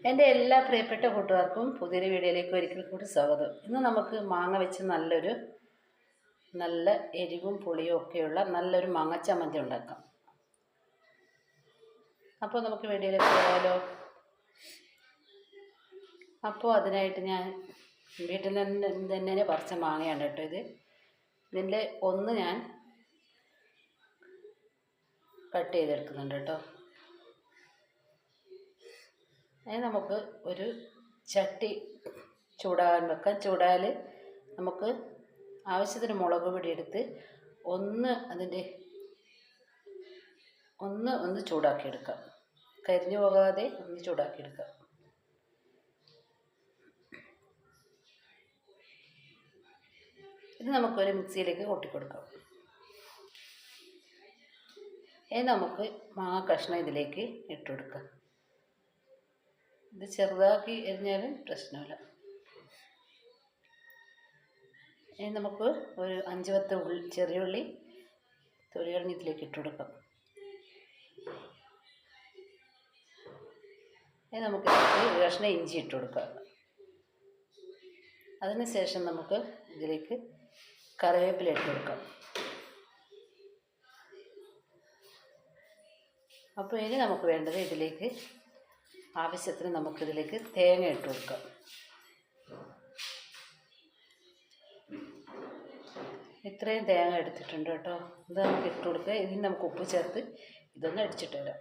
എൻ്റെ എല്ലാ പ്രിയപ്പെട്ട കൂട്ടുകാർക്കും പുതിയൊരു വീഡിയോയിലേക്ക് ഒരിക്കൽ കൂടി സ്വാഗതം. ഇന്ന് നമുക്ക് മാങ്ങ വെച്ച് നല്ല എരിവും പുളിയും ഒക്കെയുള്ള നല്ലൊരു മാങ്ങ ചമ്മന്തി ഉണ്ടാക്കാം. അപ്പോൾ നമുക്ക് വീഡിയോയിലേക്ക് പോയാലോ? അപ്പോൾ അതിനായിട്ട് ഞാൻ വീട്ടിൽ തന്നെ പറിച്ച മാങ്ങയാണ് കേട്ടോ ഇത്. ഇതിൻ്റെ ഒന്ന് ഞാൻ കട്ട് ചെയ്തെടുക്കുന്നുണ്ട് കേട്ടോ. അതിന് നമുക്ക് ഒരു ചട്ടി ചൂടാകാൻ വെക്കാം. ചൂടായാൽ നമുക്ക് ആവശ്യത്തിന് മുളക് പൊടി എടുത്ത് ഒന്ന് ചൂടാക്കിയെടുക്കാം. കരിഞ്ഞു പോകാതെ ഒന്ന് ചൂടാക്കിയെടുക്കാം. ഇത് നമുക്കൊരു മിക്സിയിലേക്ക് കൊട്ടിക്കൊടുക്കാം. നമുക്ക് മാങ്ങ കഷ്ണം ഇതിലേക്ക് ഇട്ട് കൊടുക്കാം. ഇത് ചെറുതാക്കി എരിഞ്ഞാലും പ്രശ്നമില്ല. നമുക്ക് ഒരു 5-10 ചെറിയ ഉള്ളി തൊലി കളഞ്ഞ് ഇതിലേക്ക് ഇട്ട് കൊടുക്കാം. നമുക്ക് ഒരു കഷ്ണം ഇഞ്ചി ഇട്ട് കൊടുക്കാം. അതിനുശേഷം നമുക്ക് ഇതിലേക്ക് കറിവേപ്പില ഇട്ട് കൊടുക്കാം. അപ്പോൾ ഇനി നമുക്ക് വേണ്ടത് ഇതിലേക്ക് ആവശ്യത്തിന് നമുക്കിതിലേക്ക് തേങ്ങ ഇട്ട് കൊടുക്കാം. ഇത്രയും തേങ്ങ എടുത്തിട്ടുണ്ട് കേട്ടോ. ഇത് നമുക്ക് ഇട്ട് കൊടുക്കുക. ഇതിന് നമുക്ക് ഉപ്പ് ചേർത്ത് ഇതൊന്ന് അടിച്ചിട്ട് വരാം.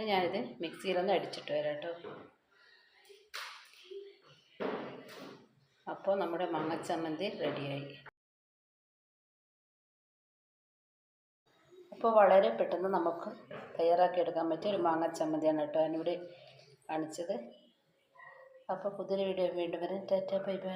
ഞാനിത് മിക്സിയിലൊന്ന് അടിച്ചിട്ട് വരാം കേട്ടോ. അപ്പോൾ നമ്മുടെ മാങ്ങച്ചമ്മന്തി റെഡിയായി. അപ്പോൾ വളരെ പെട്ടെന്ന് നമുക്ക് തയ്യാറാക്കിയെടുക്കാൻ പറ്റിയ ഒരു മാങ്ങച്ചമ്മന്തിയാണ് കേട്ടോ ഞാനിവിടെ കാണിച്ചത്. അപ്പോൾ പുതിയൊരു വീഡിയോ വീണ്ടും വരാം. Tata bye bye.